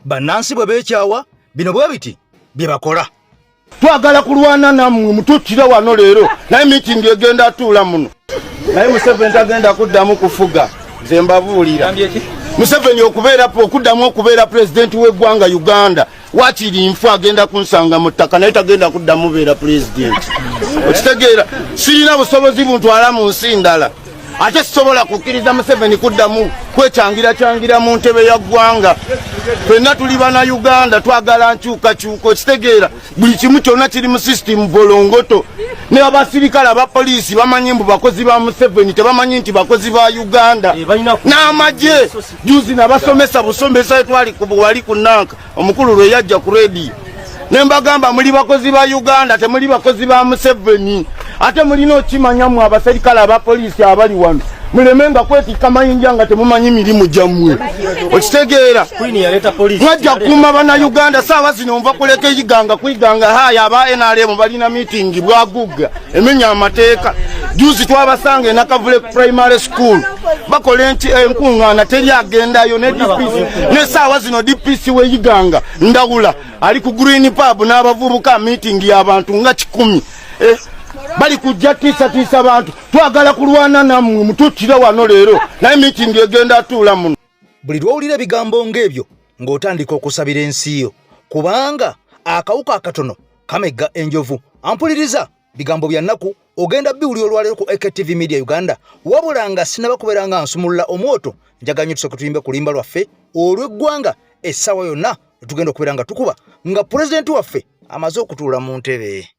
bannansi bwe beekyawa bino bwe biti bye bakola. Twagala kulwana nammwe mututtira wano leero naye meeting egenda atuula muno naye Museveni tagenda kuddamu kufuga nze mbabuulira Museveni okuddamu okubeera pulezidenti w'eggwanga Uganda wakiri nfu agenda kunsanga mu ttaka naye tagenda kuddamu beera pulezidenti okitegeera sirina busobozi buntwala mu nsi ndala ate sisobola kukkiriza Museveni kuddamu kwekyangira mu ntebe ya ggwanga ffenna tuli bana Uganda twagala nkyukakyuka okitegeera buli kimu kyonna kiri mu system bolongoto ne abasirikale abapoliisi bamanyi mbu bakozi ba Museveni tebamanyi nti bakozi ba Uganda n'amagye juzi nabasomesa busomesa etwali wali ku Nanka omukulu lwe yajja ku radio ne mbagamba muli bakozi ba Uganda temuli bakozi ba Museveni ate mulina okimanya mu abasirikale abapoliisi abali wano mulemenga kwetika mayinja nga temumanyi mirimu gyammwe okitegeera mwajja kuuma bana Uganda saawa zino nva kuleka eyiganga kwiganga haya aba NRM balina meeting bwagugga emenya amateeka juzi twabasanga e Nakavule Primary School bakola enkuŋŋaana teri agendayo ne DPC ne saawa zino DPC weyiganga ndawula ali ku Green Pub n'abavubuka meeting y'abantu nga 10 bali kujja tiisa abantu twagala kulwana nammwe mututtira wano leero naye meeting egenda atuula muno. Buli lwowulira ebigambo ng'ebyo ng'otandika okusabira ensi yo kubanga akawuka akatono kamegga enjovu. Ampuliriza bigambo bya nnaku ogenda biwulira olwaleero ku AKTV Media Uganda wabula nga sinaba kubeera nga nsumulula omwoto njaganye tusooke tuyimbe ku limba lwaffe olw'eggwanga essaawa yonna tugenda okubeera nga tukuba nga pulezidenti waffe amaze okutuula mu ntebe.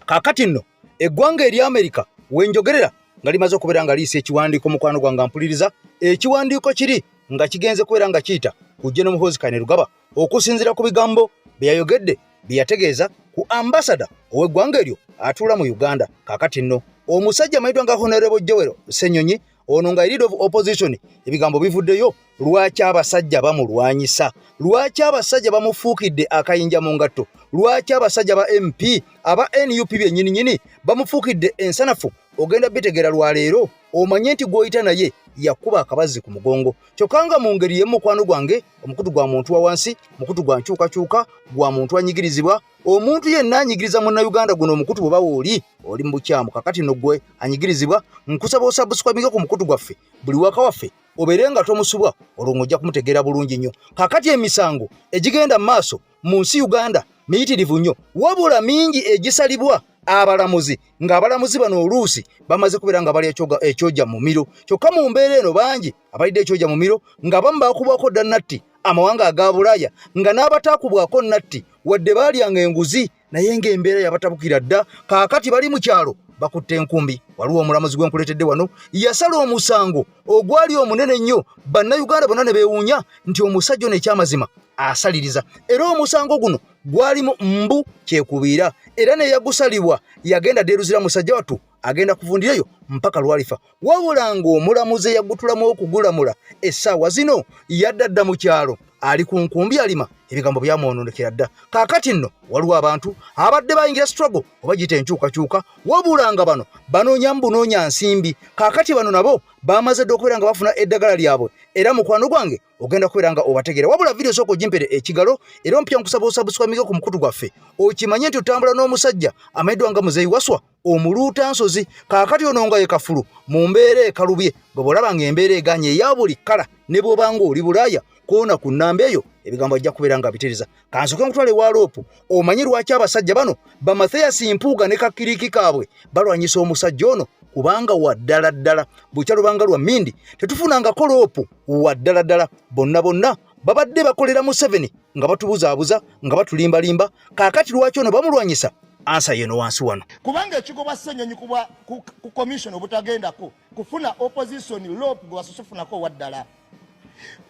Kakati nno eggwanga eri Amerika wenjogerera nga limaze okubeera nga liisa ekiwandiiko mukwano gwange mpuliriza ekiwandiiko kiri nga kigenze kubeera nga kiyita ku General Muhoozi Kainerugaba okusinziira ku bigambo bye yayogedde bye yategeeza ku ambasada ow'eggwanga eryo atuula mu Uganda. Kakati nno omusajja amayitwa nga Honorable Joel Ssenyonyi ono nga leader of opposition ebigambo bivuddeyo lwaki abasajja bamulwanyisa lwaki abasajja bamufuukidde akayinja mu ngatto lwaki abasajja ba MP aba NUP byennyini bamufuukidde ensanafu ogenda bitegeera lwaleero omanye nti gw'oyita naye yakuba akabazi ku mugongo kyokanga mu ngeri y'emukwano gwange omukutu gwa muntu wa wansi mukutu gwa nkyukakyuka gwa muntu anyigirizibwa omuntu yenna anyigiriza munnayuganda guno omukutu bwe bawa oli mu bukyamu. Kakati nno gwe anyigirizibwa nkusaba osubscribe ku mukutu gwaffe buli waka waffe obeere nga tomusubwa olwo ng'ojja kumutegeera bulungi nnyo. Kakati emisango egigenda mu maaso mu nsi Uganda miyitirivu nnyo wabula mingi egisalibwa abalamuzi ng'abalamuzi bano oluusi bamaze kubeera nga bali ekyojja mu miro kyokka mu mbeera eno bangi abalidde ekyojja mu miro nga bamu baakubwako dda natti amawanga aga Bulaaya nga n'abataakubwako natti wadde baalyanga enguzi naye ng'embeera yabatabukira dda. Kaakati bali mu kyalo bakutte enkumbi. Waliwo omulamuzi gwenkuleetedde wano yasala omusango ogwali omunene nnyo bannayuganda bonna ne beewuunya nti omusajja ono ekyamazima asaliriza era omusango guno gwalimu mbu kyekubiira era ne yagusalibwa yagenda deruzira musajja wattu agenda kuvundirayo mpaka lwalifa wabula ng'omulamuzi eyagutulamu okugulamula essaawa zino yaddadda mu kyalo ali ku nkumbi alima ebigambo byamwononekera dda. Kaakati nno waliwo abantu abadde bayingira struggle oba giyita enkyukakyuka wabula nga bano banoonya mbunoonya nsimbi. Kaakati bano nabo bamaze dde okubeera nga bafuna eddagala lyabwe era mukwano gwange ogenda kubeera nga obategeera wabula video sooka ogimpere ekigalo era ompya nkusaba osubscribe ku mukutu gwaffe okimanye nti otambula n'omusajja amayiddwa nga Muzeeyi Waswa omuluuta nsozi. Kaakati ono nga ye kafulu mu mbeera ekalubye bwe bw'olaba ng'embeera eganye eya buli kala ne bw'obanga oli Bulaaya koona ku nnamba eyo ebigambo ajja kubeera nga bitereza. Kansoke nkutwale wa loopu omanyi lwaki abasajja bano Bamatheyasi Mpuuga ne Kakiriki kaabwe balwanyisa omusajja ono kubanga waddala ddala bukya lubanga lwa Mindi tetufunangako loopu waddala ddala bonna babadde bakolera Museveni nga batubuzaabuza nga batulimbalimba. Kaakati lwaki ono bamulwanyisa ansa yeno wansi wano kubanga ekigobwa Ssenyonyi ku commission obutagendako kufuna opposition loopu gwe basusufunako waddala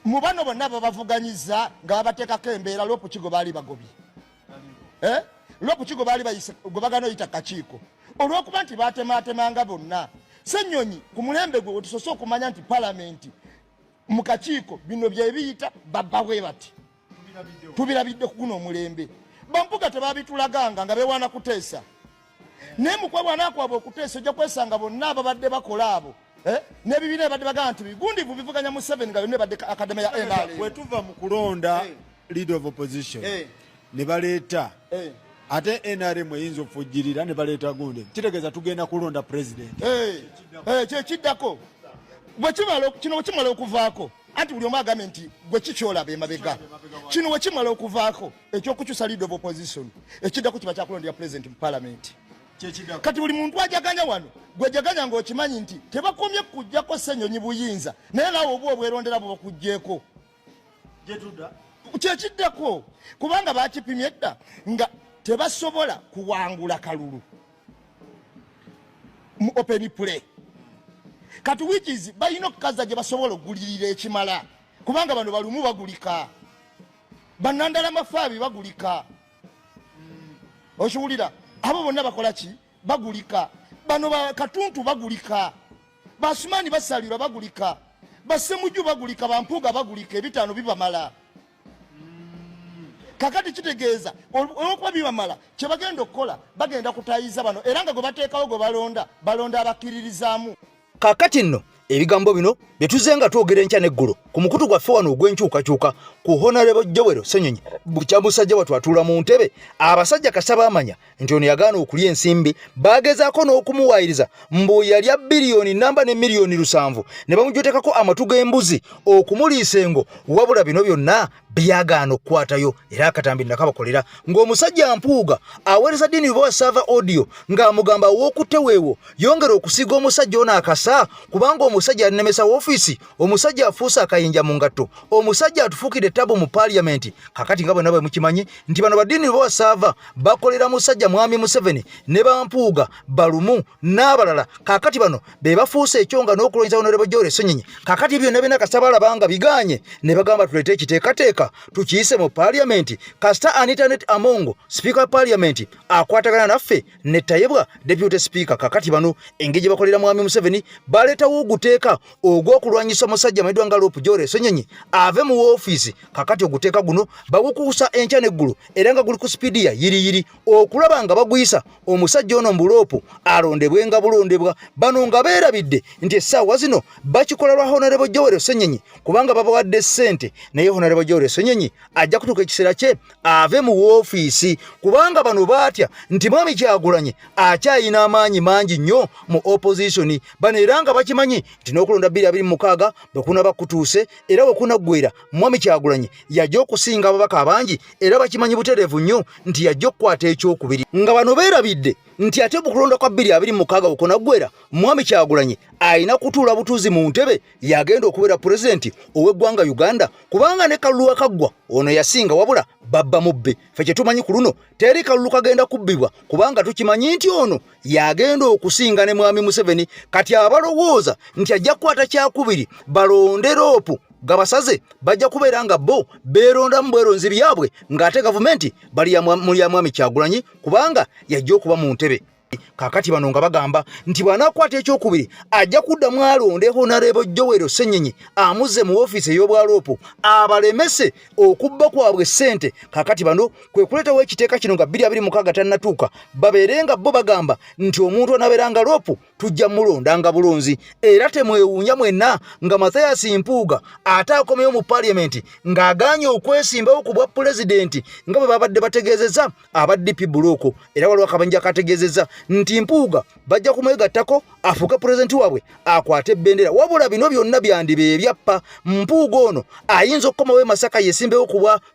mu bano bonna babavuganyiza nga babateekako embeera loopu kigo baali bagobye loopu kigo baali gwe bagana oyita kakiiko olw'okuba nti batemaatemanga bonna. Ssenyonyi ku mulembe gwe wetusoose okumanya nti palamenti mu kakiiko bino bye biyita babba bwe bati tubirabidde ku guno omulembe bampuga tebabitulaganga nga bewaana kuteesa naye mukwabwana kwabwe okuteesa ojja kwesanga bonna ababadde bakola abo n'ebibiina ebadde bagamba nti bigundivu bivuganya mu 7 nga byonna ebadde akademe ya NRM. Bwe tuva mu kulonda leader of opposition ne baleeta ate NRM eyinza okufujjirira ne baleeta gundi kitegeeza tugenda kulonda president. Kyekiddako kino wekimala okuvaako anti buli omu agambye nti gwe kikyolaba emabega kino wekimala okuvaako ekyokukyusa leader of opposition ekiddako kiba kyakulondera president mu parliament. Kati buli muntu ajaganya wano gwejaganya ng'okimanyi nti tebakomye kujjako Ssenyonyi buyinza naye naawe oba obwerondera bwe bakuggyeko kyekiddako kubanga bakipimye dda nga tebasobola kuwangula kalulu mu open play. Kati wikizi balina okukaza gye basobola okugulirira ekimala kubanga bano balumu bagulika bannandala mafaabi bagulika okiwulira abo bonna bakola ki bagulika bano bakatuntu bagulika basumani basalirwa bagulika basemuju bagulika bampuga bagulika ebitaano bibamala kakati kitegeeza olwokuba bibamala kye bagenda okukola bagenda kutayiza bano era nga gwe bateekawo gwe balonda abakkiririzaamu. Kakati nno ebigambo bino byetuzenga twogera enkya n'eggulo ku mukutu gwaffe wano ogw'enkyukakyuka ku Honorable Joel Ssenyonyi bukya musajja wattu atuula mu ntebe abasajja kasaba amanya nti ono yagaana okulya ensimbi bagezaako n'okumuwaayiriza mbu yalya biliyoni namba ne miliyoni 7 ne bamujotekako amatu g'embuzi okumuliisa engo wabula bino byonna byagaana okukwatayo era akatambi nakabakolera ng'omusajja Mpuuga aweereza Dini Bowa Sava audio ng'amugamba w'okutte weewo yongera okusiga omusajja ono akasa kubanga omusajja anemesa w'ofiisi omusajja afuusa akayinja mu ngatto omusajja atufuukidde ttabu mu parliament. Kakati nga bonna bwe mukimanyi nti bano ba Dini Bowa Sava bakolera musajja Mwami Museveni ne Bampuuga balumu n'abalala. Kakati bano be bafuusa ekyonga n'okulonyiza Honorable Joel Ssenyonyi. Kakati byonna byonna kasaba alabanga biganye ne bagamba tuleete ekiteekateeka tukiyise mu parliament. Kasita Anitanet Amongo speaker parliament akwatagana naffe ne Tayebwa deputy speaker. Kakati bano engeri gye bakolera Mwami Museveni baleetawo oguteeka ogw'okulwanyisa omusajja Maidwa Ngalopu Joel Ssenyonyi ave mu woofiisi. Kakati oguteeka guno bagukuusa enkya n'eggulu era nga guli ku sipiidi ya yiriyiri okulaba nga baguyisa omusajja ono mbuloopu alondebwe nga bulondebwa. Bano nga beerabidde nti essaawa zino bakikola lwa Honorable Joel Ssenyonyi kubanga babawadde ssente naye Honorable Joel Ssenyonyi ajja kutuuka ekiseera kye ave mu woofiisi kubanga bano baatya nti Mwami Kyagulanyi akyayina amaanyi mangi nnyo mu opposition. Bano era nga bakimanyi nti n'okulonda 2026 bwe kunaba kutuuse era bwe kunaggwera Mwami Kyagulanyi yajja okusinga ababaka abangi era bakimanyi butereevu nnyo nti yajja okukwata ekyokubiri. Nga bano beerabidde nti ate bukulonda kwa 2026 bwe kunaggwera Mwami Kyagulanyi ayina kutuula butuuzi mu ntebe yagenda okubeera pulezidenti ow'eggwanga Uganda kubanga ne kalulu akaggwa ono yasinga wabula babba mubbe. Ffe kye tumanyi ku luno teri kalulu kagenda kubbibwa kubanga tukimanyi nti ono yagenda okusinga ne Mwami Museveni. Kati abalowooza nti ajja kukwata kyakubiri balonde roopu gabasaze bajja kubeera nga bo beerondamu bweronzi byabwe ng'ate gavumenti bali ya Mwami Kyagulanyi kubanga yajja okuba mu ntebe. Kakati bano nga bagamba nti bw'anaakwata ekyokubiri ajja kuddamu alonde Honorable Joel Ssenyonyi amuzze mu woofiisi ey'obwaloopu abalemese okubba kwabwe ssente. Kakati bano kwe kuleetawo ekiteeka kino nga 2026 tannatuuka babeere nga bo bagamba nti omuntu anabeera nga loopu tujja mulonda nga bulonzi. Era temwewuunya mwenna nga Mathias Mpuuga ate akomyewo mu parliament ng'agaanye okwesimbawo ku bwa pulezidenti nga bwe babadde bategeezezza aba DP Buloko. Era waliwo akabanja kategeezezza nti Mpuuga bajja kumwegattako afuuke pulezidenti waabwe akwate ebbendera wabula bino byonna byandibe ebyappa. Mpuuga ono ayinza okukomawo Masaka yesimbewo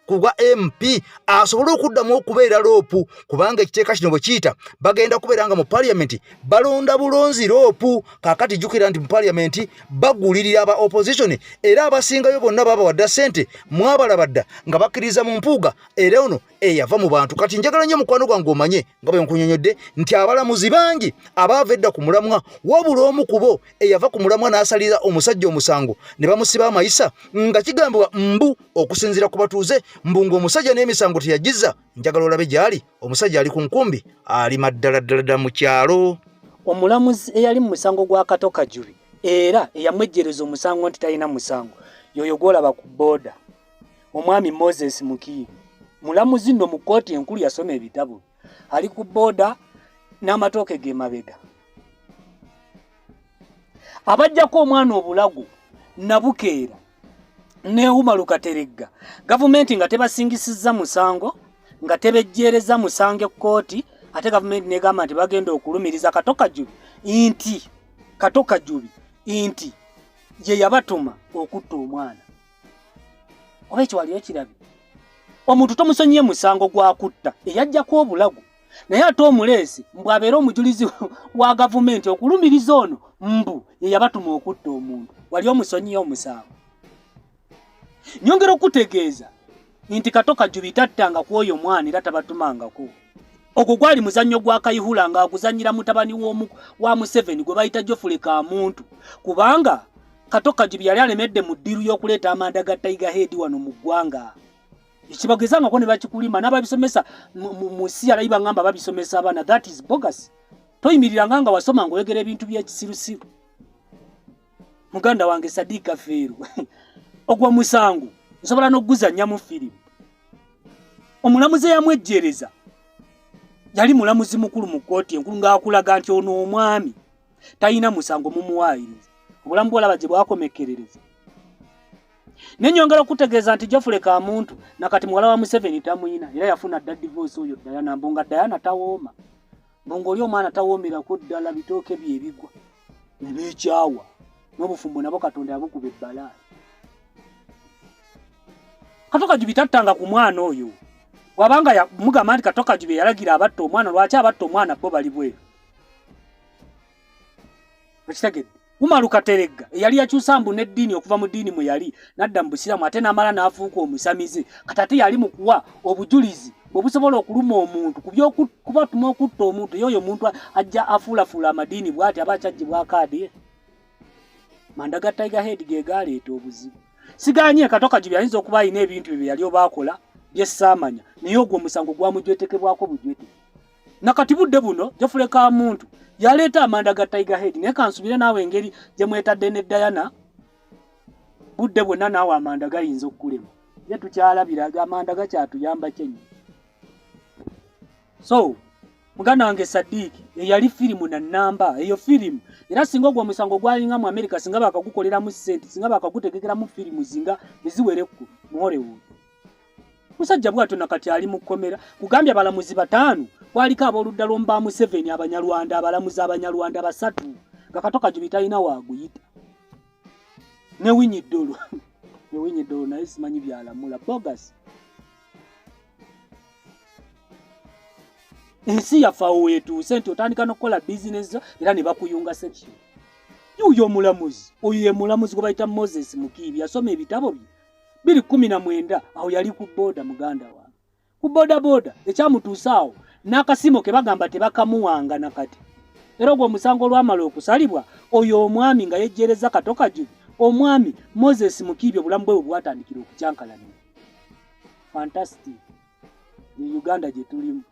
ku bwa MP asobole okuddamu okubeera loopu kubanga ekiteeka kino bwe kiyita bagenda kubeera nga mu parliament balonda bulonzi loopu. Kakati jjukira nti mu parliament bagulirira aba opposition era abasingayo bonna babawadda ssente mwabalabadda nga bakkiriza mu Mpuuga era ono eyava mu bantu. Kati njagala nnyo mukwano gwange omanye nga bwe nkunyonyodde nti abalamuzi bangi abaava edda ku mulamwa wabula omu ku bo eyava ku mulamwa n'asalira omusajja omusango ne bamusiba amayisa nga kigambibwa mbu okusinziira ku batuuze mbu ng'omusajja n'emisango teyagizza. Njagala olabe gy'ali omusajja ali ku nkumbi ali maddala mu kyalo. Omulamuzi eyali mu musango gwa Kato Kajubi era eyamwejjereza omusango nti talina musango yoyo gw'olaba ku booda Omwami Moses Mukiibi mulamuzi nno mu kkooti enkulu yasoma ebitabo ali ku boda n'amatooke ge mabega abajjako omwana obulago nabukeera ne Umar Kateregga gavumenti nga tebasingisiza musango nga tebejjereza musange kkooti ate gavumenti negamba nti bagenda okulumiriza Katoka Jubi inti ye yabatuma okutta omwana oba ekyo waliyo kirabi omuntu tomusonyiye musango gwakutta eyajjako obulago naye ate omuleesi mbwabeera omujulizi wa gavumenti okulumiriza ono mbu ye yabatuma okutta omuntu wali omusonyiye omusango nyongera okutegeeza nti Katoka Jubi tattanga ku oyo mwana era tabatumangako ogwo gwali muzannyo gwa Kayihura nga aguzannyira mutabani wa Museveni gwe bayita Geoffrey Kamuntu kubanga Katoka Jubi yali alemedde mu ddiru y'okuleeta amanda ga Tiger Head wano mu ggwanga ekibagezanga ko ne bakikulima n'ababisomesa mu CRI bangamba babisomesa abaana that is bogus toyimiriranga nga wasoma ng'oyogera ebintu by'ekisirusiru muganda wange Sadika Feeru ogwa musango nsobola n'okuguzannya mu firimu omulamuzi eyamwejjereza yali mulamuzi mukulu mu kkooti enkulu ng'akulaga nti ono omwami talina musango mumuwaayiriza obulamu bw'olaba gye bwakomekerereza nenyongera okutegeeza nti Geoffrey Kamuntu nakati muwala wa Museveni tamuyina era yafuna dda divorce oyo Diana mbonga Diana tawooma mbongo oli omwana tawoomerako ddala bitooke bye ebigwa nebekyawa n'obufumbo nabo Katonda yabukuba ebbala Katoka Jubi tattanga ku mwana oyo wabanga mugamba nti Katoka Jubi yalagira abatta omwana lwaki abatta omwana bo bali bweru ekitegedde Umar Kateregga yali yakyusa mbu n'eddiini okuva mu ddiini mwe yali nadda mu busiramu ate n'amala n'afuuka omusamize kati ate yali mu kuwa obujulizi bwebusobola okuluma omuntu kubatuma okutta omuntu yoyo omuntu ajja afuulafuula amadiini bw'ati aba akyaggyibwa akaadi manda ga Tiger Head ge gaaleeta obuzibu siganye Katoka Jubi ayinza okuba alina ebintu bye yali obaakola bye saamanya naye ogwo omusango gwamujwetekebwako bujwete nakati budde buno Geoffrey Kamuntu yaleeta amanda ga Tiger Head naye kansubire naawe engeri gye mwetadde ne Diana budde bwonna naawe amanda gayinza okukulema ye tukyalabira amanda gakyatuyamba kyenyi so muganda wange Sadiki eyali firimu na namba eyo firimu era singa ogwo omusango gwalinga mu America singa bakagukoleramu sente singa bakagutegekeramu firimu zinga eziwerekku mu Hollywood musajja bwatyo nakati ali mu kkomera kugambya abalamuzi bataano waliko ab'oludda lw'omba Museveni abanyarwanda abalamuzi abanyarwanda basatu nga Katoka Jubi talina waaguyita ne Winyiddolo naye simanyi byalamula bogus ensi yafaawo weetuuse nti otandika n'okukola bizinesi era ne bakuyunga section yuyo omulamuzi oyo ye mulamuzi gwe bayita Moses Mukiibi yasoma ebitabo bye 2019 aho yali ku boda muganda wange ku boda ekyamutuusa awo n'akasimo ke bagamba tebakamuwanga nakati era ogwo omusango olwamala okusalibwa oyo omwami nga yejjereza Katoka Jubi omwami Moses Mukiibi obulamu bwe bwatandikira okukyankalanira fantastic ye Uganda gye tulimu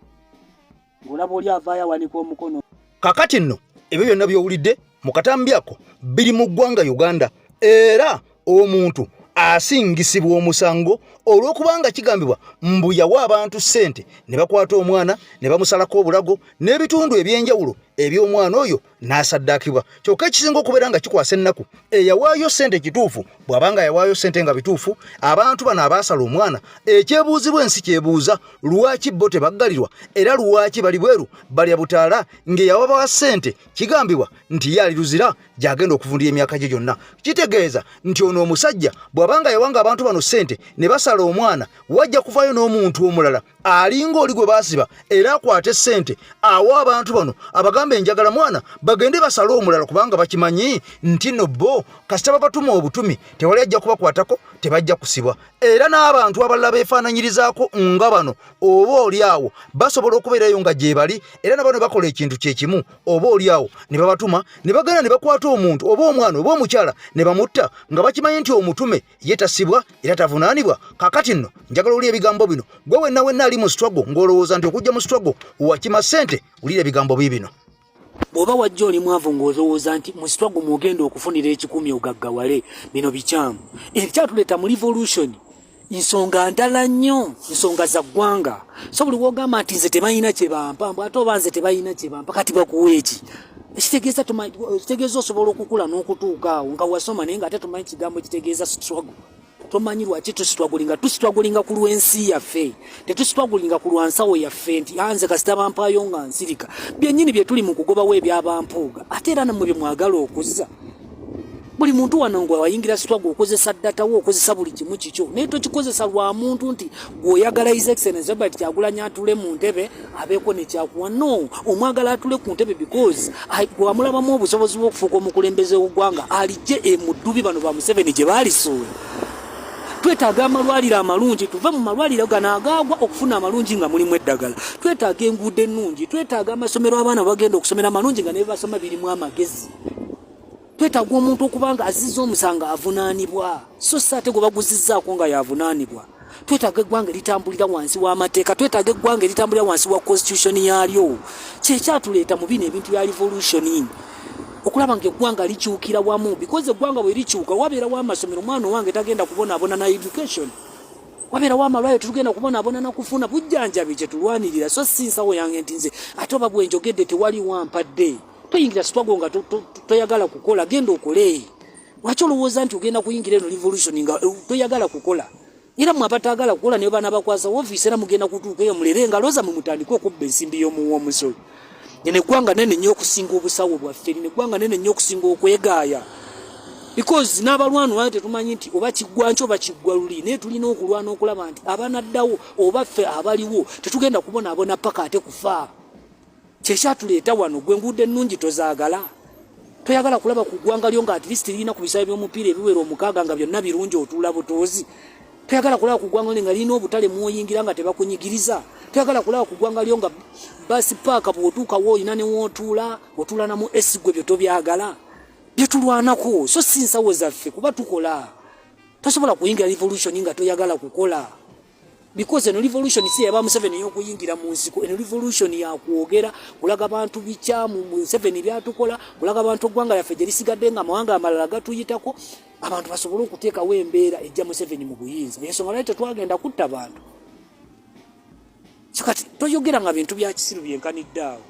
ng'olaba oli avaayo awanika omukono kakati nno ebyo byonna by'owulidde mu katambyako biri mu ggwanga Uganda era omuntu asingisibwa omusango olw'okubanga kigambibwa mbu yawa abantu ssente ne bakwata omwana ne bamusalako obulago n'ebitundu eby'enjawulo eby'omwana oyo n'asaddaakibwa kyokka ekisinga okubeera nga kikwasa ennaku eyawaayo ssente kituufu bw'abanga yawaayo ssente nga bituufu abantu bano abaasala omwana ekyebuuzibwa ensi kyebuuza lwaki bo tebaggalirwa era lwaki bali bweru balya butaala ng'eyawabawa ssente kigambibwa nti ye ali luzira gy'agenda okuvundira emyaka gye gyonna kitegeeza nti ono omusajja bw'abanga yawanga abantu bano ssente ne basala omwana wajja kuvaayo n'omuntu omulala alinga oli gwe baasiba era akwate ssente awa abantu bano abagamba enjagala mwana bagende basale omulala kubanga bakimanyi nti no bo kasita babatuma obutumi tewali ajja kubakwatako tebajja kusibwa era n'abantu abalala beefaananyirizaako nga bano oba oli awo basobola okubeerayo nga gye bali era nabo ne bakola ekintu kye kimu oba oli awo ne babatuma ne bagenda ne bakwata omuntu oba omwana oba omukyala ne bamutta nga bakimanyi nti omutume ye tasibwa era tavunaanibwa kakati nno njagala oli ebigambo bino gwe wenna ali mu struggle ng'olowooza nti okujja mu struggle wakima ssente ulira ebigambo bibino bw'oba wajja oli mwavu ng'olowooza nti mu struggle mwogenda okufunira ekikumi ogaggawale bino bikyamu ekyatuleeta mu revolution nsonga ndala nnyo nsonga za ggwanga so buli wogamba nti nze tebalina kye bampa ate oba nze tebalina kye bampa kati bakuwa eki ekitegeeza osobola okukula n'okutuuka awo nga wasoma naye nga ate tumanyi kigambo ekitegeeza struggle tomanyi lwaki tusitwagulinga ku lw'ensi yaffe tetusitwagulinga ku lwansawo yaffe nti anze kasita bampaayo nga nsirika byennyini bye tuli mu kugobawo ebyabampuuga ate era namwe bye mwagala okuzza buli muntu wano ngwe wayingira sitwago okozesa datawo okozesa buli kimu kikyo naye tokikozesa lwa muntu nti gweoyagala his excellence Robert Kyagulanyi atule mu ntebe abeeko ne kyakuwa no omwagala atule ku ntebe because gwamulabamu obusobozi bw'okufuuka omukulembeze w'eggwanga alijje mu ddubi bano ba Museveni gye baalisuula twetaaga amalwaliro amalungi tuve mu malwaliro gano agaagwa okufuna amalungi nga mulimu eddagala twetaaga enguudo ennungi twetaaga amasomero abaana bagenda okusomera amalungi nga ne basoma birimu amagezi twetaaga omuntu okubanga azizza omusanga avunaanibwa so ate gwe baguzizzaako nga yavunaanibwa twetaaga eggwanga eritambulira wansi w'amateeka twetaaga eggwanga eritambulira wansi wa constitution yaalyo kyekyatuleeta mu bino ebintu bya revolution okulaba nga eggwanga likyukira wamu because eggwanga bwe likyuka wabeerawo amasomero mwana wange tagenda kubonaabona na education wabeerawo amalwaliro tetugenda kubonaabona na kufuna bujjanjabi kye tulwanirira so si nsawo yange nti nze ate oba bwe njogedde tewali wampadde toyingira sitwago nga toyagala kukola genda okole lwaki olowooza nti ogenda kuyingira eno revolution nga toyagala kukola era mwabatagala kukola naye baana bakwasa ofiisi era mugenda kutuuka eyo mulere nga looza mumutandika okubba ensimbi y'omuwomusolo eno eggwanga nene nnyo okusinga obusawo bwaffe lino eggwanga nene nnyo okusinga okwegaaya because n'abalwanwa tetumanyi nti oba kiggwa nki oba kiggwa luli naye tulina okulwana okulaba nti abanaddawo oba ffe abaliwo tetugenda kubonaabona paka ate kufa kyekyatuleeta wano gwe enguudo ennungi tozaagala toyagala kulaba ku ggwanga lyo nga at least lirina ku bisaawe by'omupiira ebiwera 6 nga byonna birungi otuula butoozi toyagala kulaba ku ggwanga lyo nga lirina obutale mwoyingira nga tebakunyigiriza toyagala kulaba ku ggwanga lyo nga basi paaka bw'otuuka woolina ne wootuula otuula namu esigwe bye tobyagala bye tulwanako so si nsawo zaffe kuba tukola tosobola kuyingira revolution nga toyagala kukola because eno revolution si yaba Museveni y'okuyingira mu nsiko eno revolution ya kwogera kulaga abantu bikyamu Museveni byatukola kulaga abantu oggwanga yaffe gye lisigadde nga amawanga amalala gatuyitako abantu basobole okuteekawo embeera ejja Museveni mu buyinza ensonga lwaki tetwagenda kutta bantu kati toyogera nga bintu bya kisiru byenkanidde awo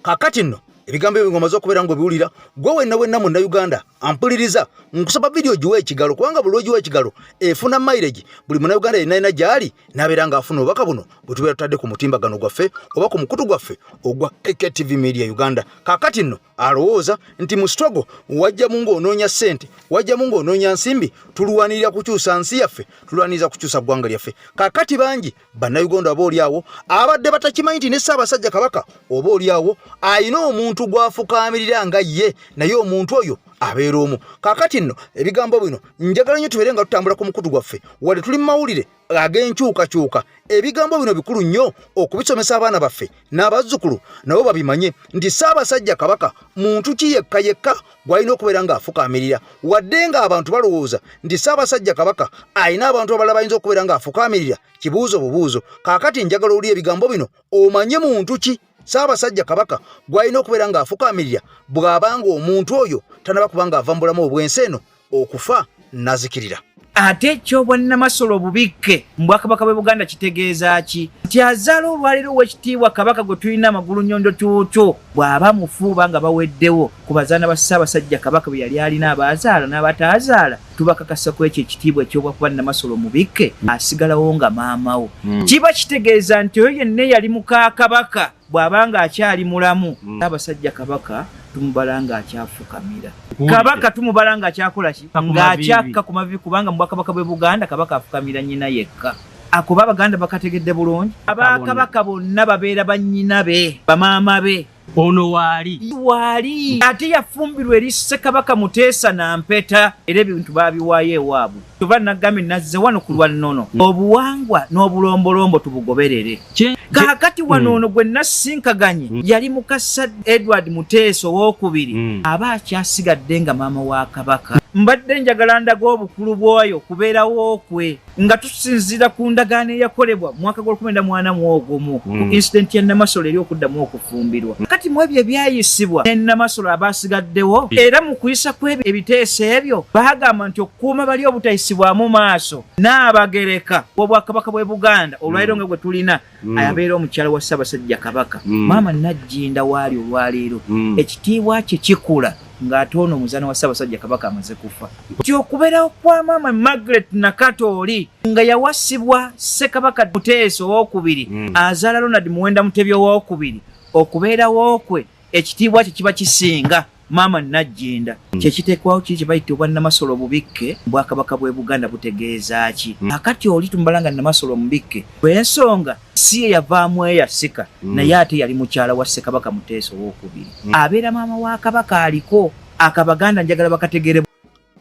kakati nno ebigambo ebyo ngomaze okubeera ng'obiwulira gwe wenna munnayuganda ampuliriza nkusaba vidiyo giwa ekigalo kubanga buli ogiwa ekigalo efuna mileage buli munnayuganda yenna gy'ali n'abeera ng'afuna obubaka buno bwe tubeera tutadde ku mutimbagano gwaffe oba ku mukutu gwaffe ogwa AKTV Media Uganda kakati nno alowooza nti mu struggle wajjamu ng'onoonya ssente wajjamu ng'onoonya nsimbi tulwanirira kukyusa nsi yaffe tulwaniriza kukyusa ggwanga lyaffe kakati bangi bannayuganda oba oliawo abadde batakimanyi nti ne Ssaabasajja Kabaka oba oliawo ayina omuntu gw'afukaamirira nga ye naye omuntu oyo abeera omu kakati nno ebigambo bino njagala nnyo tubeere nga tutambula ku mukutu gwaffe wadde tuli mu mawulire ag'enkyukakyuka ebigambo bino bikulu nnyo okubisomesa abaana baffe n'abazzukulu nabo babimanye nti Ssaabasajja Kabaka muntu ki yekka gw'alina okubeera ng'afukaamirira wadde nga abantu balowooza nti Ssaabasajja Kabaka alina abantu abalala bayinza okubeera ng'afukaamirira kibuuzo bubuuzo kakati njagala oli ebigambo bino omanye muntu ki Ssaabasajja Kabaka gw'alina okubeera ng'afukaamirira bw'abanga omuntu oyo tanaba kubanga ava mu bulamu obw'ensi eno okufa nazikirira ate ekyobwannamasolo obubikke mu Bwakabaka bw'e Buganda kitegeeza ki nti azaala olwaleero w'ekitiibwa Kabaka gwe tulina amagulu nnyondo kyokyo bw'aba mufuuba nga baweddewo ku bazaana ba Ssaabasajja Kabaka bwe yali alina abaazaala n'abataazaala tubakakasa ku ekyo ekitiibwa ekyobwannamasolo mubikke asigalawo nga maamawo kiba kitegeeza nti oyo yenna yali muka Kabaka bw'abanga akyali mulamu Ssaabasajja Kabaka tumubala nga akyafukamira Kabaka tumubala nga akyakola ki ng'akyakka ku mavivi kubanga mu Bwakabaka bw'e Buganda Kabaka afukamira nnyina yekka akuba Abaganda bakategedde bulungi Abakabaka bonna babeera bannyina be bamaama be ono waali ate yafumbirwa eri Ssekabaka Muteesa Nampeta era ebintu baabiwaayo ewaabwe tuba nagambye nazze wano ku lwannono obuwangwa n'obulombolombo tubugoberere kakati wano ono gwe nasinkaganye yali mukasa Edward Muteesa owookubiri aba akyasigadde nga maama wa Kabaka mbadde njagala ndaga obukulu bw'oyo kubeerawo kwe nga tusinzira ku ndagaano eyakolebwa mu mwaka gw'1981 ku incident ya Namasole eri okuddamu okufumbirwa. Kati mu ebyo ebyayisibwa ne Namasole abaasigaddewo era mu kuyisa kw'ebyo ebiteeso ebyo baagamba nti okukuuma bali obutayisibwamu maaso n'abagereka w'Obwakabaka bw'e Buganda olwaleero nga gwe tulina ayabeera omukyala wa Ssaabasajja Kabaka Maama Najjinda waali olwaleero ekitiibwa kye kikula ng'ate ono omuzaana wa Ssaabasajja Kabaka amaze kufa. Nti okubeerawo kwa Maama Margaret Nakatooli nga yawasibwa Ssekabaka Muteesa owookubiri azaala Ronald Muwenda Mutebi owookubiri, okubeerawo kwe ekitiibwa kye kiba kisinga Maama Najjinda kyekiteekwawo kiri kye bayita obwa Namasole obubikke Bwakabaka bw'e Buganda butegeeza ki? Akati oli tumubala nga Namasole omubikke lw'ensonga si ye yavaamu eyasika naye ate yali mukyala wa Ssekabaka Muteesa owookubiri. Abeera maama wa Kabaka aliko akabaganda njagala bakategere.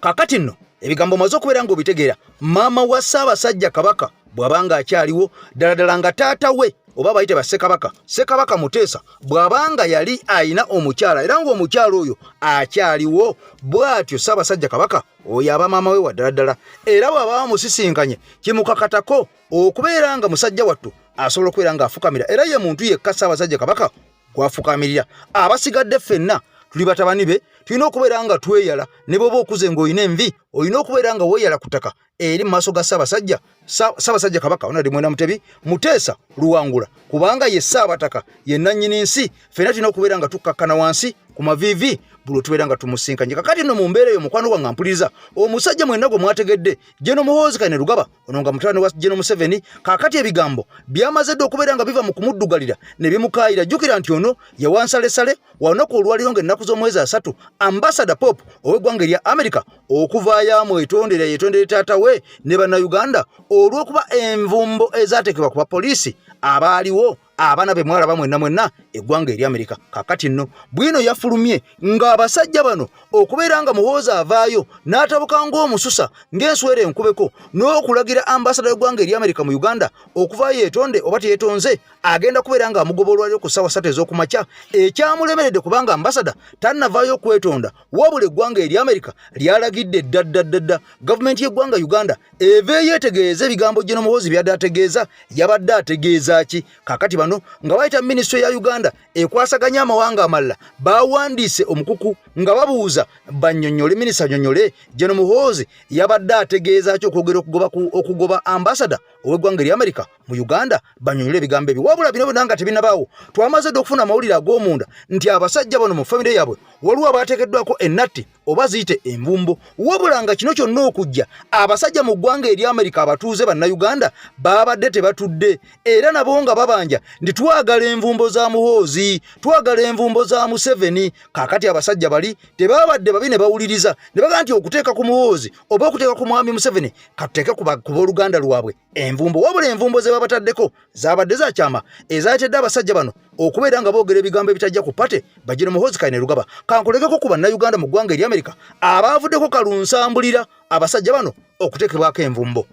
Kakati nno ebigambo maze okubeera ng'obitegeera maama wa Ssaabasajja Kabaka bw'abanga akyaliwo ddala nga taata we oba bayite ba Ssekabaka Muteesa bw'abanga yali ayina omukyala era ng'omukyala oyo akyaliwo bw'atyo Ssaabasajja Kabaka oyo aba maama we wa ddala era bw'aba bamusisinkanye kimukakatako okubeera nga musajja wattu asobola okubeera ng'afukamira era ye muntu yekka Ssaabasajja Kabaka gwafukamirira. Abasigadde ffenna tuli batabani be tulina okubeera nga tweyala ne bw'oba okuze ng'olina envi olina okubeera nga weeyala ku ttaka eri mu maaso ga Ssaabasajja Kabaka Ronald Muwenda Mutebi Muteesa Luwangula kubanga ye Ssaabataka ye nannyini nsi. Ffenna tulina okubeera nga tukkakkana wansi ku maviivi buli tubeera nga tumusinkanye. Kakati nno mu mbeera eyo mukwano gwange mpuliriza omusajja mwenna gwe mwategedde Jeno Muhoozi Kayine Rugaba ono nga mutabani wa Jeno Museveni. Kakati ebigambo byamaze dde okubeera nga biva mu kumuddugalira ne bimukaayira. Jjukira nti ono yawansalesale wanoku olwaliro ng'ennaku z'omwezi 3 Ambassador Pope ow'eggwanga erya America okuvaayo amwetondera taata we ne bannayuganda olw'okuba envumbo ezaateekebwa ku bapoliisi abaaliwo abaana be mwalaba mwenna eggwanga eri America. Kakati nno bwino yafulumye ng'abasajja bano okubeera nga Muhoozi avaayo n'atabuka ng'omususa ng'enswera enkubeko n'okulagira ambasada y'eggwanga eri America mu Uganda okuvaayo yeetonde oba teyeetonze agenda kubeera nga amugoba olwaliro ku ssaawa 3 ez'okumakya. Ekyamulemeredde kubanga ambasada tannavaayo kwetonda wabula eggwanga eri America lyalagidde ddadda gavumenti y'eggwanga Uganda eveeyo etegeeza ebigambo Jeno Muhoozi byadde ategeeza yabadde ategeeza ki? Kakati bano nga bayita minisitule ya Uganda ekwasaganya amawanga amalala bawandiise omukuku nga babuuza bannyonnyole minisita nnyonnyole Jeno Muhoozi yabadde ategeeza ki okwogera okugoba ambasada ow'eggwanga eri America mu Uganda bannyonnyole ebigambo ebyo. Wabula bino bonna nga tebinabaawo twamaze dde okufuna amawulire ag'omunda nti abasajja bano mu famire yaabwe waliwo abaateekeddwako ennatti oba ziyite envumbo. Wabula nga kino kyonna okujja abasajja mu ggwanga eri America abatuuze bannayuganda babadde tebatudde era nabo nga babanja nti twagala envumbo za Muhoozi twagala envumbo za Museveni. Kakati abasajja bali tebabadde babi ne bawuliriza ne bagaa nti okuteeka ku Muhoozi oba okuteeka ku mwami Museveni katuteeke ku b'oluganda lwabwe envumbo. Wabula envumbo ze babataddeko zabadde za kyama ezaatedde abasajja bano okubeera nga boogera ebigambo ebitajja ku pate ba Jeno Muhoozi Kayine Rugaba. Kankulekeko ku bannayuganda mu ggwanga eri America abaavuddeko kalunsambulira abasajja bano okuteekebwako envumbo.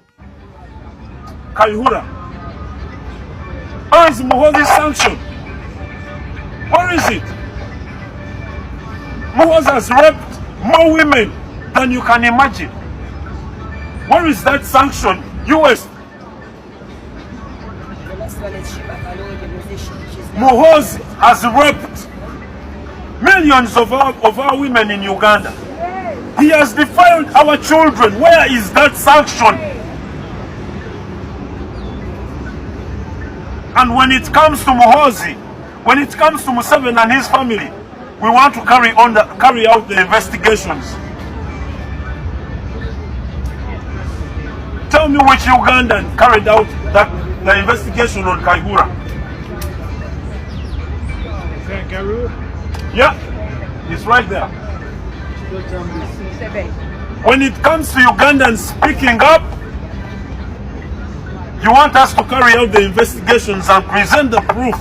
Kayihura, where is Muhoozi's sanction? Where is it? Muhoozi has raped more women than you can imagine. Where is that sanction? US. Muhoozi has raped millions of our women in Uganda. He has defiled our children. Where is that sanction? And when it comes to Muhoozi, when it comes to Museveni and his family, we want to carry out the investigations. Tell me which Ugandan carried out the investigation on Kayihura. Yeah, it's right there. When it comes to Ugandans speaking up, you want us to carry out the investigations and present the proof.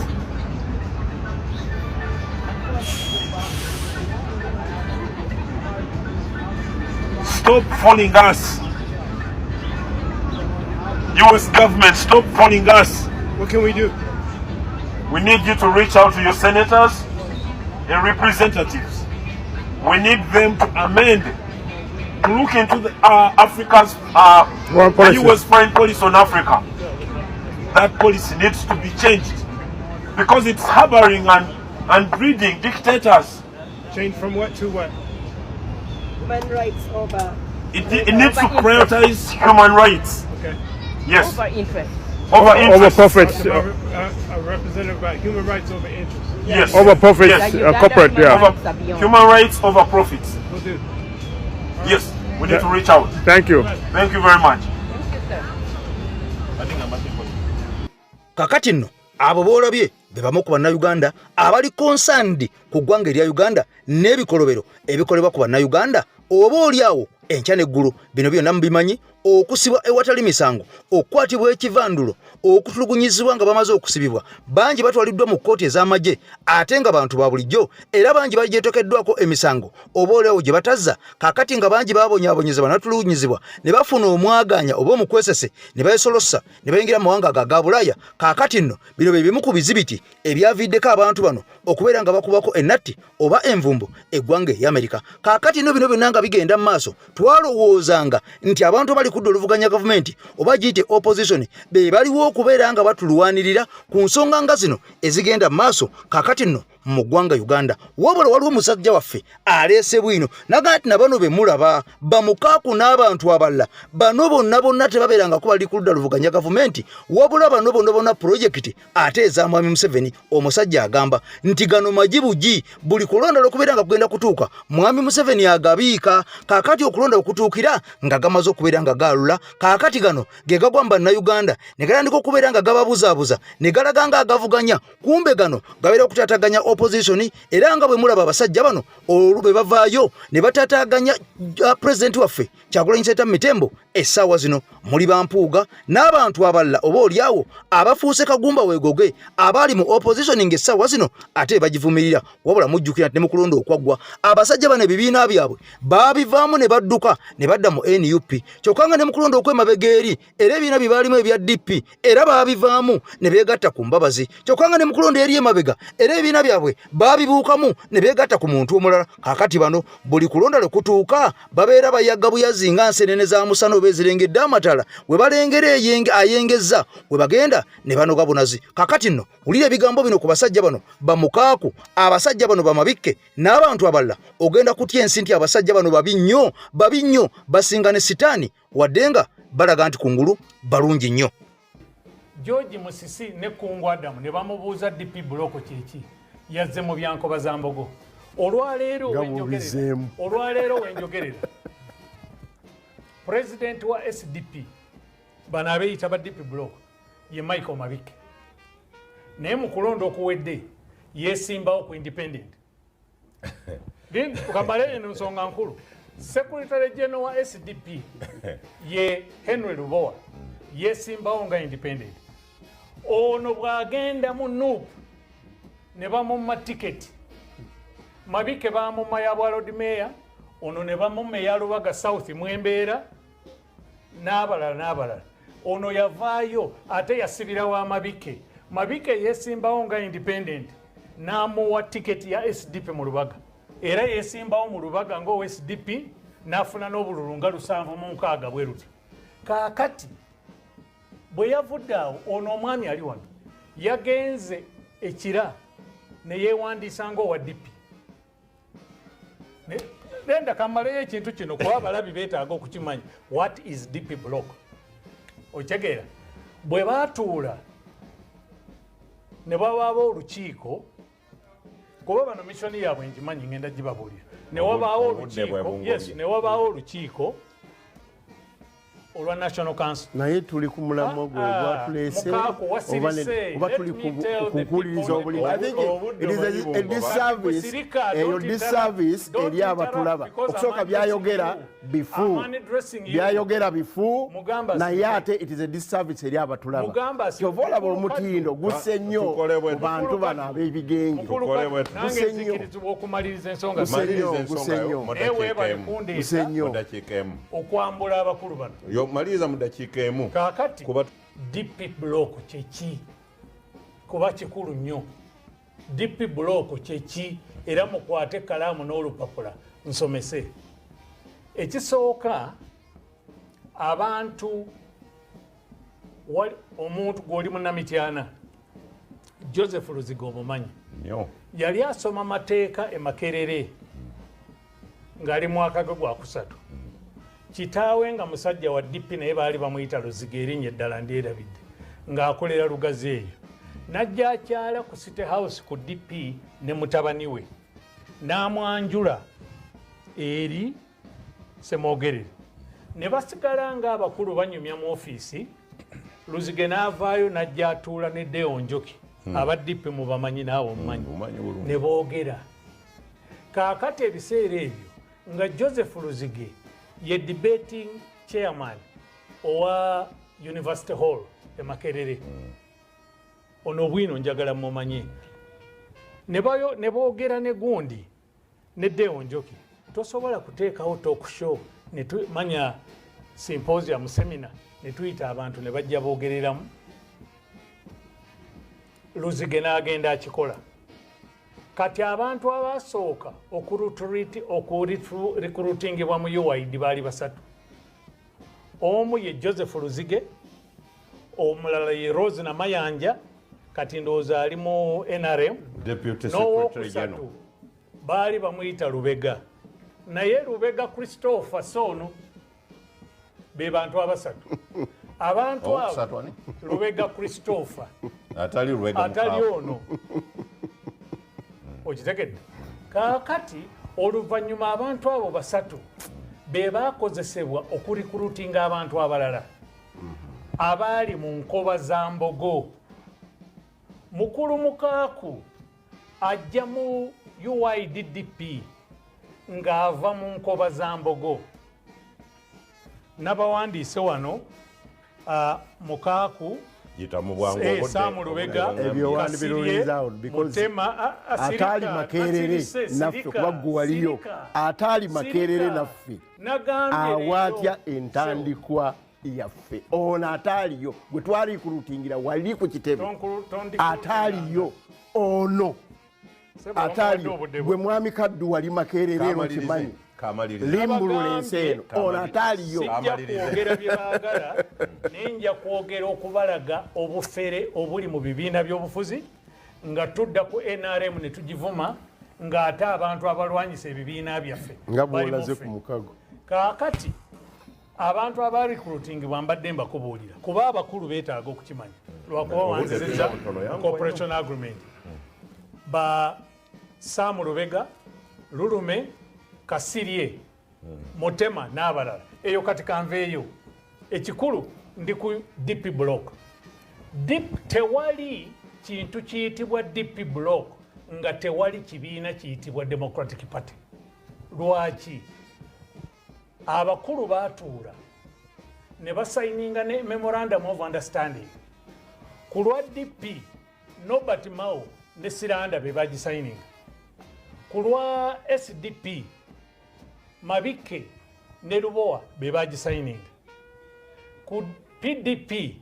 Stop fooling us. US government, stop fooling us. What can we do? We need you to reach out to your senators and representatives. We need them to amend to look into the, Africa's US foreign policy on Africa. That policy needs to be changed because it's harboring and breeding dictators. Change from what to what? Human rights over. It needs to prioritize human rights. Okay. Yes. Over interest. Over profits. A representative about human rights over interest. Yes. Over profits. Yes. Corporate. Yeah. Human rights over profits. Will do. Yes. We need to reach out. Thank you. Thank you very much. Kakati nno abo boolabye be bamu ku bannayuganda abali concerned ku ggwanga erya Uganda n'ebikolobero ebikolebwa ku bannayuganda oba oliawo enkya n'eggulu bino byonna mubimanyi okusibwa ewatali misango okukwatibwa ekivandulo okutulugunyizibwa nga bamaze okusibibwa bangi batwaliddwa mu kkooti ez'amagye ate nga bantu ba bulijjo era bangi bagyetokeddwako emisango oba oliawo gye batazza kakati nga bangi babonyaabonyezebwa natulugunyizibwa ne bafuna omwaganya oba omukwesese ne bayesolossa ne bayingira mu mawanga ga Bulaaya kakati nno bino bye bimu ku bizibiti ebyaviddeko abantu bano okubeera nga bakubako ennatti oba envumbo eggwanga ery'Amerika kakati nno bino byonna nga bigenda mu maaso twalowoozanga nti abantu bali kudda oluvuganya gavumenti oba giyite opposition be baliwo okubeera nga batulwanirira ku nsonga nga zino ezigenda mu maaso kakati nno mu ggwanga Uganda wabula waliwo musajja waffe aleese bwino naga nti nabano be mulaba bamukaaku n'abantu abalala bano bonna tebabeeranga ko bali kuludda luvuganya gavumenti wabula bano bonna projekiti ate eza Mwami Museveni omusajja agamba nti gano majibugi buli kulonda okubeera nga kugenda kutuuka Mwami Museveni agabiika kakati okulonda okutuukira nga gamaze okubeera nga galula kakati gano ge gagwamba na Uganda ne galandika okubeera nga gababuzaabuza ne galaga nga agavuganya kumbe gano gabeera okutataganya opposition era nga bwe mulaba abasajja bano olube bavaayo ne batataganya president waffe Kyagulanyi Ssentamu Mitembo essaawa zino muli bampuuga n'abantu abalala oba oliawo abafuuse kagumba weegoge abali mu opposition ng'essaawa zino ate bagivumirira wabula mujjukira nti ne mu kulonda okwaggwa abasajja bano ebibiina byabwe baabivaamu ne badduka ne badda mu NUP kyokka nga ne mu kulonda okw'emabega eri era ebibiina bye baalimu ebya DP era baabivaamu ne beegatta ku mbabazi kyokka nga ne mu kulonda eri emabega era ebibiina byabwe baabibuukamu ne beegatta ku muntu omulala kakati bano buli kulonda lwe kutuuka babeera bayagga buyazi nga nsenene za musana oba ezirengedde amatala we balengera ayengezza we bagenda ne banoga bunazi kakati nno wulira ebigambo bino ku basajja bano bamukaaku abasajja bano bamabikke n'abantu abalala ogenda kutya ensi nti abasajja bano babi nnyo basinga ne sitaani wadde nga balaga nti kungulu balungi nnyo. George Musisi ne Kungu Adamu ne bamubuuza DP Buloko kiki yazze mu byankoba za Mbogo olwaleero wenjogerera President wa SDP bana abeyita ba DP Buloko ye Michael Mabike naye mu kulonda okuwedde yesimbawo ku independent then ukambale ensonga nkulu Secretary General wa SDP ye Henry Lubowa yesimbawo nga independent ono bwagenda mu NUP ne bamumma ticket Mabike bamumma ya Bwalodi Mayor ono ne bamumma ya Lubaga South Mwembeera n'abalala ono yavaayo ate yasibira wa Mabike yesimbawo nga independent n'amuwa ticket ya SDP mu Lubaga era yesimbawo mu Lubaga ngo SDP n'afuna n'obululu nga 706 bwe ruti kakati bwe yavudde awo ono omwami ali wano yagenze ekira ne yeewandiisa ng'owa DP lenda kamaleyo ekintu kino kuba abalabi beetaaga okukimanya what is DP block okitegeera bwe baatuula ne babaawo olukiiko kuba bano missoni yaabwe ngimanyi ngenda gibabuulira ne wabaawo olukiiko olwa National Council naye tuli ku mulamwa gwe gwatulese oba tuli kukuuliriza obulimi. I think it is a disservice eri abatulaba okusooka byayogera bifu naye ate it is a disservice eri abatulaba kyova olaba omutindo gusse nnyo mu bantu bano ab'ebigenge gusse nnyo okwambula abakulu bano maliza mu dakiika emu kakati kuba DP block kyeki kuba kikulu nnyo DP block kyeki era mukwate kalaamu n'olupapula nsomese ekisooka abantu omuntu gw'oli munnamityana Joseph Luziga omumanyi yali asoma mateeka e Makerere ng'ali mwaka gwe gwa kusatu kitaawe nga musajja wa DP naye baali bamuyita Luziga erinnya eddala ndyerabidde ng'akolera Lugazi eyo najja akyala ku City House ku DP ne mutabani we n'amwanjula eri Semwogerere ne basigala ng'abakulu banyumya mu ofiisi Luziga n'avaayo najja atuula ne Deo Njoki aba DP mu bamanyi naawe omumanyi ne boogera kaakati ebiseera ebyo nga Joseph Luzige ye debating chairman owa University Hall e Makerere ono bwino njagala mumanye ne boogera ne gundi ne Deo Njoki tosobola kuteekawo talk show ne tumanya symposium seminar ne tuyita abantu ne bajja boogereramu Luzige n'agenda akikola kati abantu abasooka okurecruitingibwa mu UID baali basatu omu ye Joseph Luzige omulala ye Rose Namayanja kati ndowooza ali mu NRM n'owokusatu baali bamuyita Lubega naye Lubega Christopher Sono be bantu abasatu abantu abo Lubega Christopher atali ono okitegedde kaakati oluvannyuma abantu abo basatu be baakozesebwa okurikrutinga abantu abalala abaali mu nkoba za Mbogo mukulu mukaaku ajja mu UIDDP ng'ava mu nkoba za Mbogo n'abawandiise wano mukaaku Samu Lubega Mutema atali Makerere naffe kuba gwe waliyo atali Makerere naffe awatya entandikwa yaffe ono ataliyo gwe twali kurutingira wali ku kitebe ataliyo ono ataliyo gwe mwami Kaddu wali Makerere ero kimanyi limbulula enseno ono ataliyo kwogera bye baagala nenja kwogera okubalaga obufere obuli mu bibiina by'obufuzi nga tudda ku NRM ne tugivuma ng'ate abantu abalwanyisa ebibiina byaffe nga bwolaze ku mukago kaakati abantu abarikrutingibwa mbadde mbakubuulira kuba abakulu beetaaga okukimanya lwakuba wanzizizza cooperation agreement ba Samu Lubega Lulume Kasirye Mutema n'abalala eyo kati kanveeyo ekikulu ndi ku DP block tewali kintu kiyitibwa DP block nga tewali kibiina kiyitibwa Democratic Party lwaki abakulu baatuula ne basayininga ne memorandum of understanding ku lwa DP Norbert Mao ne Siranda be bagisayininga ku lwa SDP Mabike ne Lubowa be bagisayininga ku PDP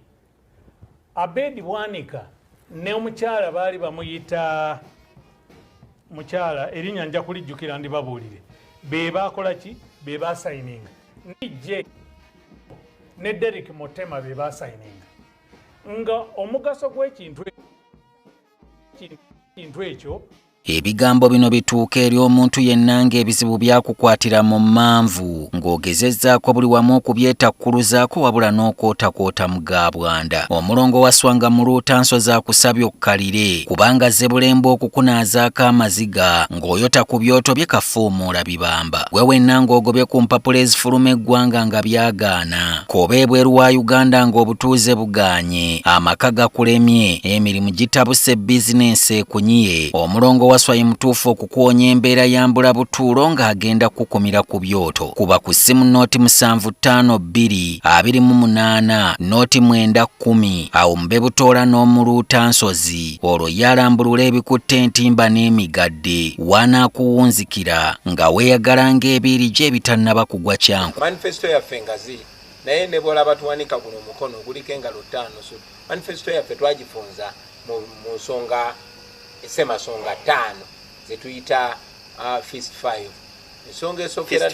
Abedi Bwanika ne omukyala baali bamuyita mukyala erinnya nja kulijjukira ndibabuulire be bakola ki be basayininga nije ne Derek Motema be basayininga nga omugaso gw'ekintu ekyo ebigambo bino bituuka eri omuntu yenna ng'ebizibu byakukwatira mu manvu ng'ogezezzaako buli wamu okubyetakkuluzaako wabula n'okwotakwota mu gaabwanda omulongo wa Swanga mu Luutansozi akusabye okkalire kubanga Zebulembe okukunaazaako amaziga ng'oyota ku byoto bye kafuumuula bibamba gwe wenna ng'ogobye ku mpapula ezifuluma eggwanga nga byagaana koba ebweru wa Uganda ng'obutuuze bugaanye amaka gakulemye emirimu gitabuse bizinensi ekunyiye omulongo waswaye mutuufu okukuwonya embeera yambula butuulo ng'agenda kukumira ku byoto kuba ku ssimu nooti 752228 nooti 910 awo mube butoola n'omuluutansozi olwo yalambulula ebikutte entimba n'emigadde wanaakuwunzikira nga weeyagala ng'ebiiri gye ebitannaba kugwa kyanku manifesto yaffe ngazi naye ne bw'olaba tuwanika guno omukono guliko engalo 5 manifesto yaffe twagifunza mu nsonga semasonga 5 zetuyita Fist 5 ensonga esookera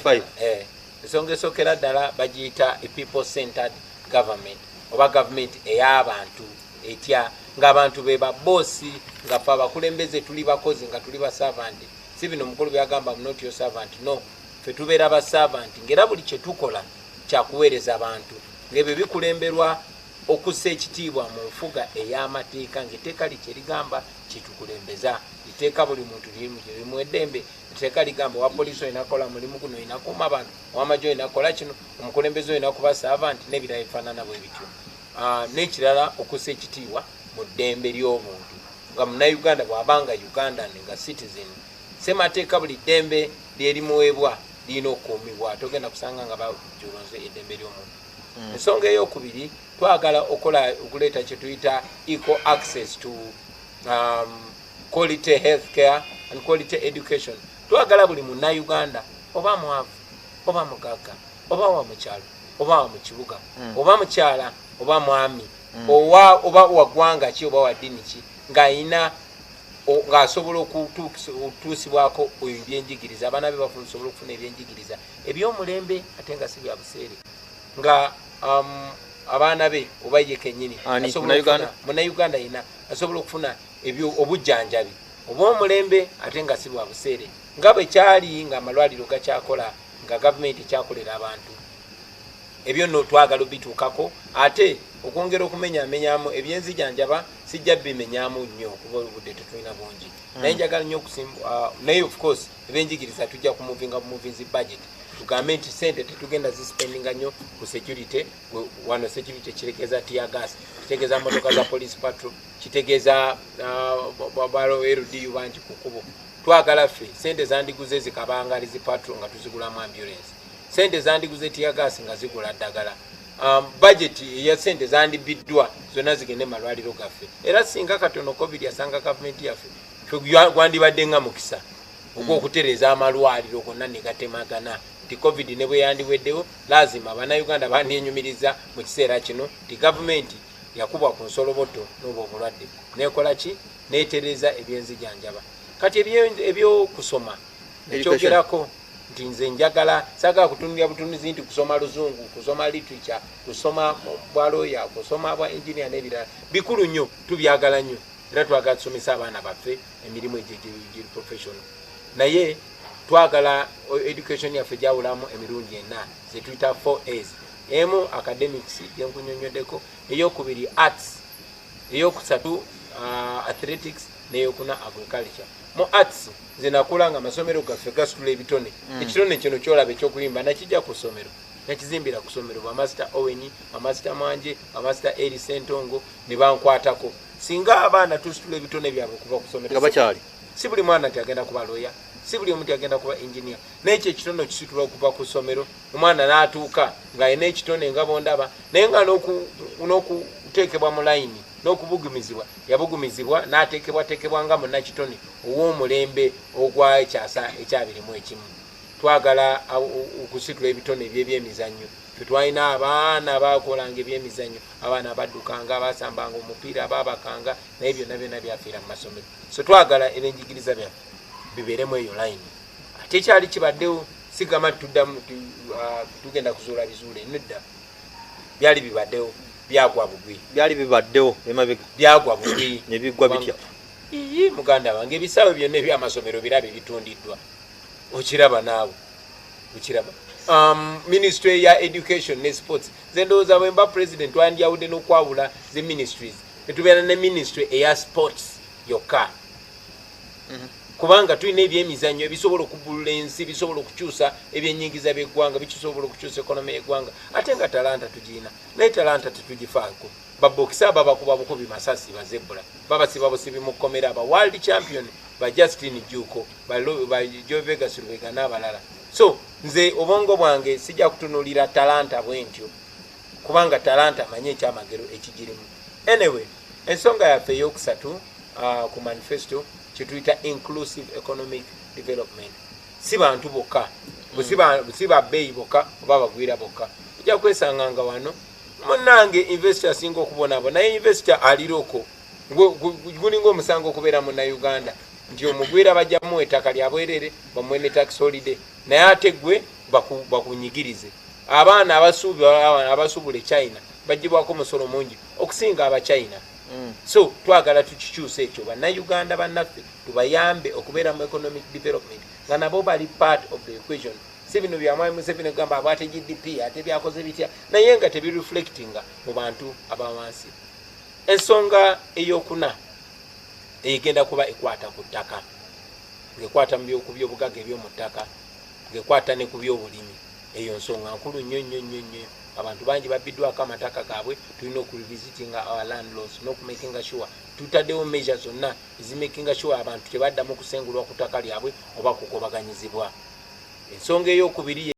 ensonga esookera ddala bagiyita a people centered government oba government ey'abantu etya ng'abantu be baboosi nga fe abakulembeze tuli bakozi nga tuli basavanti. Si bino omukulu byagamba not your servant, no, fe tubeera basavanti ng'era buli kye tukola kyakuweereza abantu ng'ebyo bikulemberwa okussa ekitiibwa mu nfuga ey'amateeka ng'etteeka likye ligamba kyetukulembeza. Iteeka buli muntu limu eddembe. Iteeka ligamba owa poliisi olina kukola mulimu guno olina kuuma abantu, ow'amagye olina kukola kino, omukulembeze olina kuba servant n'ebirala bifaanana bwe bityo. N'ekirala okussa ekitiibwa mu ddembe ly'obuntu nga munnayuganda bw'abanga Ugandan nga citizen, ssemateeka buli ddembe lyerimuweebwa lirina okukuumibwa, togenda kusanga nga bajulonze eddembe ly'omuntu. Ensonga ey'okubiri, twagala okuleeta kye tuyita equal access to quality health care and quality education. Twagala buli munnayuganda oba mwavu oba mugagga oba wa mukyalo oba wa mu kibuga oba mukyala oba mwami oba waggwanga ki oba wa ddiini ki ng'asobola okutuusibwako ebyenjigiriza, abaana be basobola okufuna ebyenjigiriza eby'omulembe ate nga si bya buseere, nga abaana be oba ye kennyini munnayuganda yina asobola okufuna obujjanjabi obw'omulembe ate nga si bwa buseere nga bwe kyali ng'amalwaliro gakyakola nga gavumenti ekyakolera abantu. Ebyo nno twagala obituukako, ate okwongera okumenyamenyamu ebyenzijanjaba sijja bimenyamu nnyo kuba obudde tetulina bungi, naye njagala nnyo naye of course ebyenjigiriza tujja kumuvinga bumuvinzi budget, tugambe nti sente tetugenda zispendinga nnyo ku security. Wano security kitegeeza tear gas, kitegeeza motoka za police patrol, kitegeeza balo LDU bangi ku kkubo. Twagala ffe sente zandiguze zikabanga zi patrol nga tuzigulamu ambulance, sente zandiguze tear gas nga zigula ddagala. Budget ya sente zandibiddwa zonna zigende malwaliro gaffe, era singa katono covid yasanga gavumenti yaffe gwandibadde nga mukisa ogw'okutereeza amalwaliro gonna ne gatemagana nti covid ne bwe yandiweddewo lazima abannayuganda bandyenyumiriza mu kiseera kino nti gavumenti yakubwa ku nsoloboto n'obwo obulwadde nekola ki neetereza ebyenzijanjaba. Kati ebyokusoma ekyogerako nti nze njagala saagala kutunulira butunuzi nti kusoma luzungu, kusoma literature, kusoma bwa lawyer, kusoma bwa engineer n'ebirala bikulu nnyo, tubyagala nnyo era twagala tusomesa abaana baffe emirimu egiri professional, naye twagala education yaffe gyawulamu emirundi enna ze tuyita 4A's. Emu academics gyenkunyonyoddeko, eyokubiri arts, eyokusatu athletics, n'eyokuna agriculture. Mu arts zinakula nga amasomero gaffe gasitula ebitone, ekitone kino kyolaba ekyokuyimba nakijja ku ssomero nakizimbira ku ssomero, bamaster Owen, bamaster Mwanje, bamaster Eri Sentongo ne bankwatako. Singa abaana tusitula ebitone byabwe okuva ku ssomero nga bakyali, si buli mwana nti agenda kuba lawyer, si buli omuntu agenda kuba engineer, n'ekyo ekitono kisitula okuva ku ssomero, omwana n'atuuka ng'alina ekitone nga bondaba, naye nga n'okuteekebwa mu layini n'okubugumizibwa yabugumizibwa n'ateekebwateekebwa nga munnakitone ow'omulembe ogwa ekyasa ekyabirimu ekimu. Twagala okusitula ebitone eby'ebyemizannyo, tetwalina abaana bakolanga ebyemizannyo, abaana abaddukanga, abasambanga omupiira, ababakanga, naye byonna byonna byafiira mu masomero. So twagala ebyenjigiriza byaffe bibeeremu eyo layini. Ate ekyali kibaddewo sigama tuddamu tugenda kuzuula bizuule, nedda byali bibaddewo byagwa bugwi, byali bibaddewo emabega byagwa bugwi ne biggwa bitya. Muganda wange ebisaawe byonna ebyamasomero birabe bitundiddwa, okiraba naawe okiraba. Ministry ya education ne sports, ze ndowooza bwe mba president wandyawudde n'okwawula ze ministries netubeera ne ministry eya sports yokka, kubanga tulina ebyemizannyo ebisobola okubulula ensi, bisobola okukyusa ebyennyingiza by'eggwanga, bisobola okukyusa ekonomi y'eggwanga, ate nga talanta tugirina, naye talanta tetugifaako. Babokisa babakuba bukubi masasi bazebula, babasiba busibi mu kkomera, aba world champion ba Justin Juko, ba Joe Vegas Lubega n'abalala. So nze obwongo bwange sijja kutunuulira talanta bwentyo, kubanga talanta manye ekyamagero ekigirimu. Anyway, ensonga yaffe ey'okusatu ku manifesto kyetuyita inclusive economic development. Si bantu bokka, si babbeeyi bokka oba bagwira bokka. Ojja kwesanga nga wano munnange investor asinga okubonabo, naye investor aliroko gulinga omusango okubeera munnayuganda nti omugwira bajjamu ettaka lya bwerere bamuwe ne tax holiday, naye ate gwe bakunyigirize. Abaana abasuubula China bagibwako musolo mungi okusinga aba China. So twagala tukikyusa ekyo bannayuganda bannaffe tubayambe okubeera mu economic development nga nabo bali part of the equation. Si bino byamwami Museveni gamba abate GDP ate byakoze bitya naye nga tebireflectinga mu bantu abawansi. Ensonga eyokuna egenda kuba ekwata ku ttaka, ngekwata ku by'obugagga eby'omu ttaka, ngekwata ne ku by'obulimi. Eyo nsonga nkulu nnyo. Abantu bangi babbiddwako amataka gaabwe. Tulina okurevisitinga our land laws n'okumakinga sure tutaddewo measures zonna ezimakinga sure abantu tebaddamu kusengulwa ku ttaka lyabwe oba kukobaganyizibwa. Ensonga ey'okubiri